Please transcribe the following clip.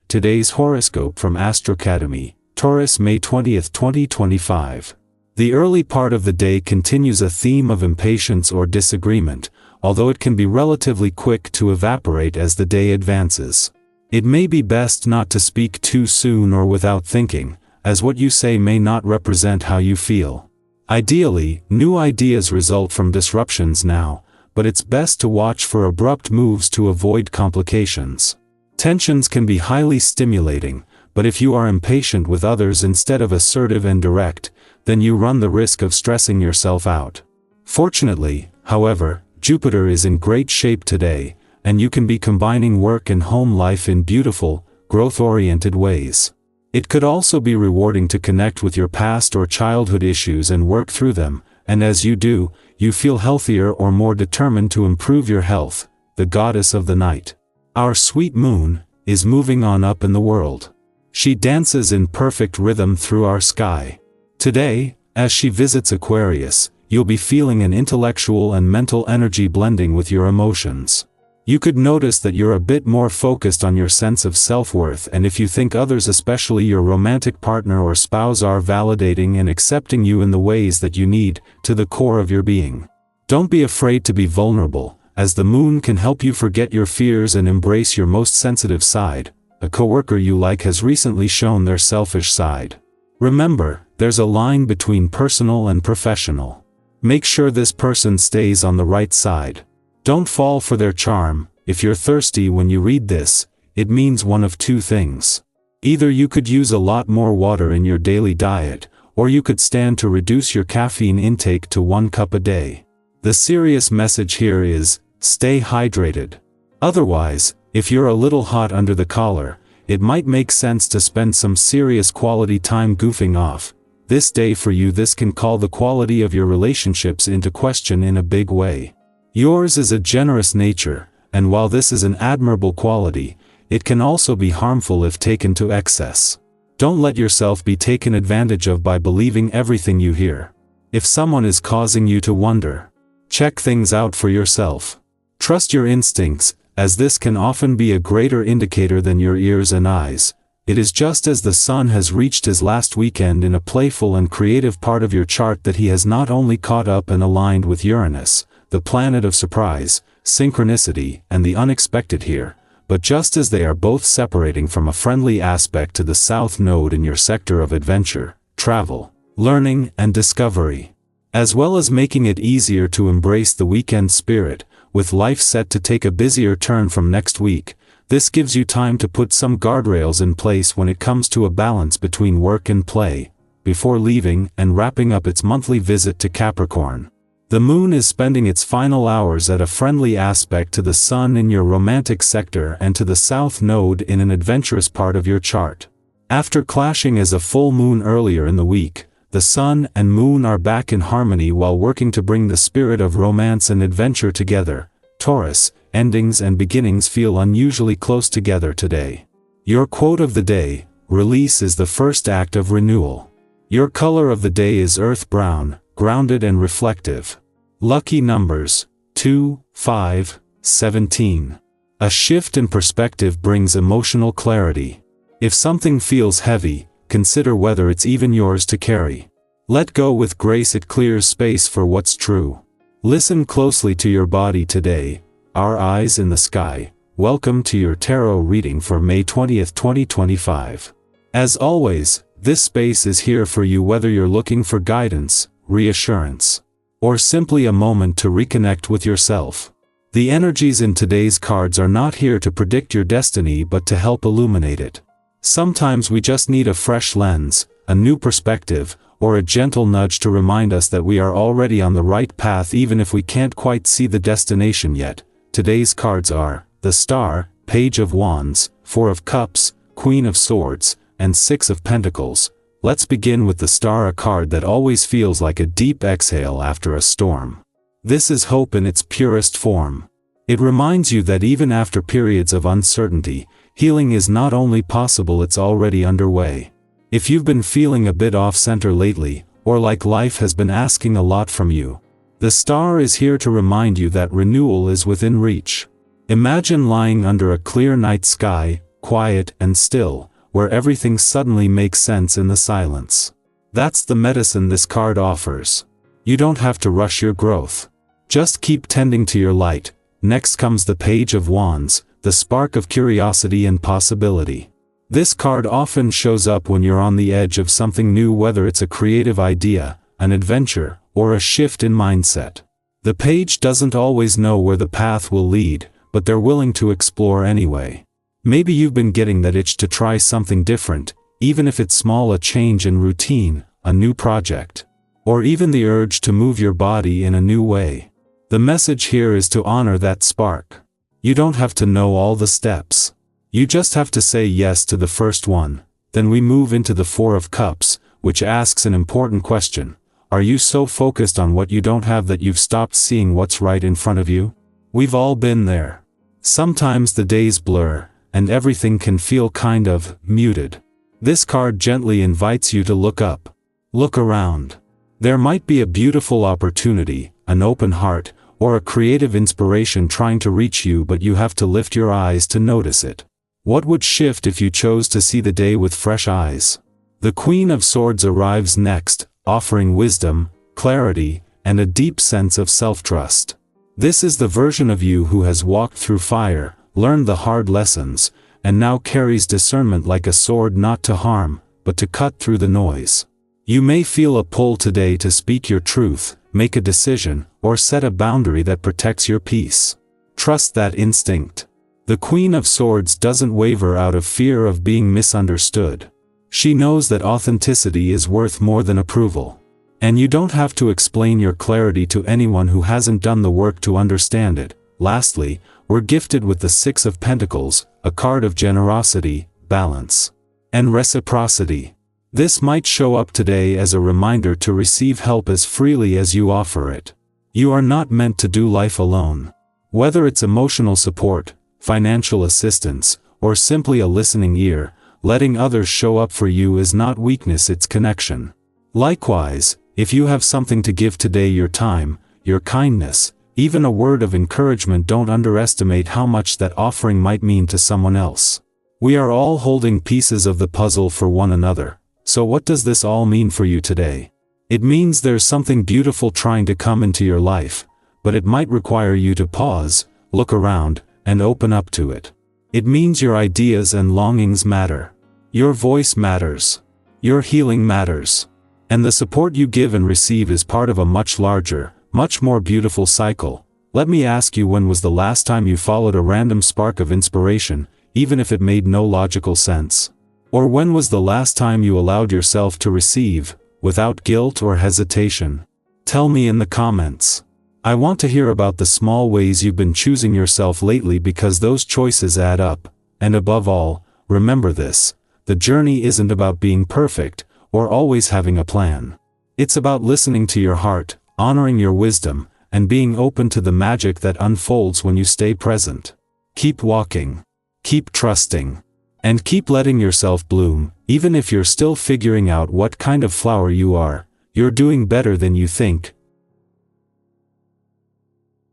Today's horoscope from Astrocademy, Taurus, May 20th, 2025. The early part of the day continues a theme of impatience or disagreement, although it can be relatively quick to evaporate as the day advances. It may be best not to speak too soon or without thinking, as what you say may not represent how you feel. Ideally, new ideas result from disruptions now, but it's best to watch for abrupt moves to avoid complications. Tensions can be highly stimulating, but if you are impatient with others instead of assertive and direct, then you run the risk of stressing yourself out. Fortunately, however, Jupiter is in great shape today, and you can be combining work and home life in beautiful, growth-oriented ways. It could also be rewarding to connect with your past or childhood issues and work through them, and as you do, you feel healthier or more determined to improve your health, the goddess of the night. Our sweet moon is moving on up in the world. She dances in perfect rhythm through our sky. Today, as she visits Aquarius, you'll be feeling an intellectual and mental energy blending with your emotions. You could notice that you're a bit more focused on your sense of self-worth, and if you think others, especially your romantic partner or spouse, are validating and accepting you in the ways that you need, to the core of your being. Don't be afraid to be vulnerable, as the moon can help you forget your fears and embrace your most sensitive side. A coworker you like has recently shown their selfish side. Remember, there's a line between personal and professional. Make sure this person stays on the right side. Don't fall for their charm. If you're thirsty when you read this, it means one of two things. Either you could use a lot more water in your daily diet, or you could stand to reduce your caffeine intake to 1 cup a day. The serious message here is, stay hydrated. Otherwise, if you're a little hot under the collar, it might make sense to spend some serious quality time goofing off. This day for you, this can call the quality of your relationships into question in a big way. Yours is a generous nature, and while this is an admirable quality, it can also be harmful if taken to excess. Don't let yourself be taken advantage of by believing everything you hear. If someone is causing you to wonder, check things out for yourself. Trust your instincts, as this can often be a greater indicator than your ears and eyes. It is just as the Sun has reached his last weekend in a playful and creative part of your chart that he has not only caught up and aligned with Uranus, the planet of surprise, synchronicity, and the unexpected here, but just as they are both separating from a friendly aspect to the South Node in your sector of adventure, travel, learning, and discovery. As well as making it easier to embrace the weekend spirit, with life set to take a busier turn from next week, this gives you time to put some guardrails in place when it comes to a balance between work and play, before leaving and wrapping up its monthly visit to Capricorn. The moon is spending its final hours at a friendly aspect to the Sun in your romantic sector and to the South Node in an adventurous part of your chart. After clashing as a full moon earlier in the week, the Sun and Moon are back in harmony while working to bring the spirit of romance and adventure together. Taurus, endings and beginnings feel unusually close together today. Your quote of the day, release is the first act of renewal. Your color of the day is earth brown, grounded and reflective. Lucky numbers, 2, 5, 17. A shift in perspective brings emotional clarity. If something feels heavy, consider whether it's even yours to carry. Let go with grace, it clears space for what's true. Listen closely to your body today. Our eyes in the sky. Welcome to your tarot reading for May 20th, 2025. As always, this space is here for you whether you're looking for guidance, reassurance, or simply a moment to reconnect with yourself. The energies in today's cards are not here to predict your destiny but to help illuminate it. Sometimes we just need a fresh lens, a new perspective, or a gentle nudge to remind us that we are already on the right path even if we can't quite see the destination yet. Today's cards are the Star, Page of Wands, 4 of Cups, Queen of Swords, and 6 of Pentacles. Let's begin with the Star, a card that always feels like a deep exhale after a storm. This is hope in its purest form. It reminds you that even after periods of uncertainty, healing is not only possible, it's already underway. If you've been feeling a bit off-center lately, or like life has been asking a lot from you, the Star is here to remind you that renewal is within reach. Imagine lying under a clear night sky, quiet and still, where everything suddenly makes sense in the silence. That's the medicine this card offers. You don't have to rush your growth. Just keep tending to your light. Next comes the Page of Wands, the spark of curiosity and possibility. This card often shows up when you're on the edge of something new, whether it's a creative idea, an adventure, or a shift in mindset. The page doesn't always know where the path will lead, but they're willing to explore anyway. Maybe you've been getting that itch to try something different, even if it's small, a change in routine, a new project, or even the urge to move your body in a new way. The message here is to honor that spark. You don't have to know all the steps. You just have to say yes to the first one. Then we move into the Four of Cups, which asks an important question. Are you so focused on what you don't have that you've stopped seeing what's right in front of you? We've all been there. Sometimes the days blur, and everything can feel kind of muted. This card gently invites you to look up. Look around. There might be a beautiful opportunity, an open heart, or a creative inspiration trying to reach you, but you have to lift your eyes to notice it. What would shift if you chose to see the day with fresh eyes? The Queen of Swords arrives next, offering wisdom, clarity, and a deep sense of self-trust. This is the version of you who has walked through fire, learned the hard lessons, and now carries discernment like a sword, not to harm, but to cut through the noise. You may feel a pull today to speak your truth, make a decision, or set a boundary that protects your peace. Trust that instinct. The Queen of Swords doesn't waver out of fear of being misunderstood. She knows that authenticity is worth more than approval. And you don't have to explain your clarity to anyone who hasn't done the work to understand it. Lastly, we're gifted with the Six of Pentacles, a card of generosity, balance, and reciprocity. This might show up today as a reminder to receive help as freely as you offer it. You are not meant to do life alone. Whether it's emotional support, financial assistance, or simply a listening ear, letting others show up for you is not weakness, it's connection. Likewise, if you have something to give today, your time, your kindness, even a word of encouragement, don't underestimate how much that offering might mean to someone else. We are all holding pieces of the puzzle for one another. So what does this all mean for you today? It means there's something beautiful trying to come into your life, but it might require you to pause, look around, and open up to it. It means your ideas and longings matter. Your voice matters. Your healing matters. And the support you give and receive is part of a much larger, much more beautiful cycle. Let me ask you, when was the last time you followed a random spark of inspiration, even if it made no logical sense? Or when was the last time you allowed yourself to receive, without guilt or hesitation? Tell me in the comments. I want to hear about the small ways you've been choosing yourself lately, because those choices add up. And above all, remember this: the journey isn't about being perfect, or always having a plan. It's about listening to your heart, honoring your wisdom, and being open to the magic that unfolds when you stay present. Keep walking. Keep trusting. And keep letting yourself bloom. Even if you're still figuring out what kind of flower you are, you're doing better than you think.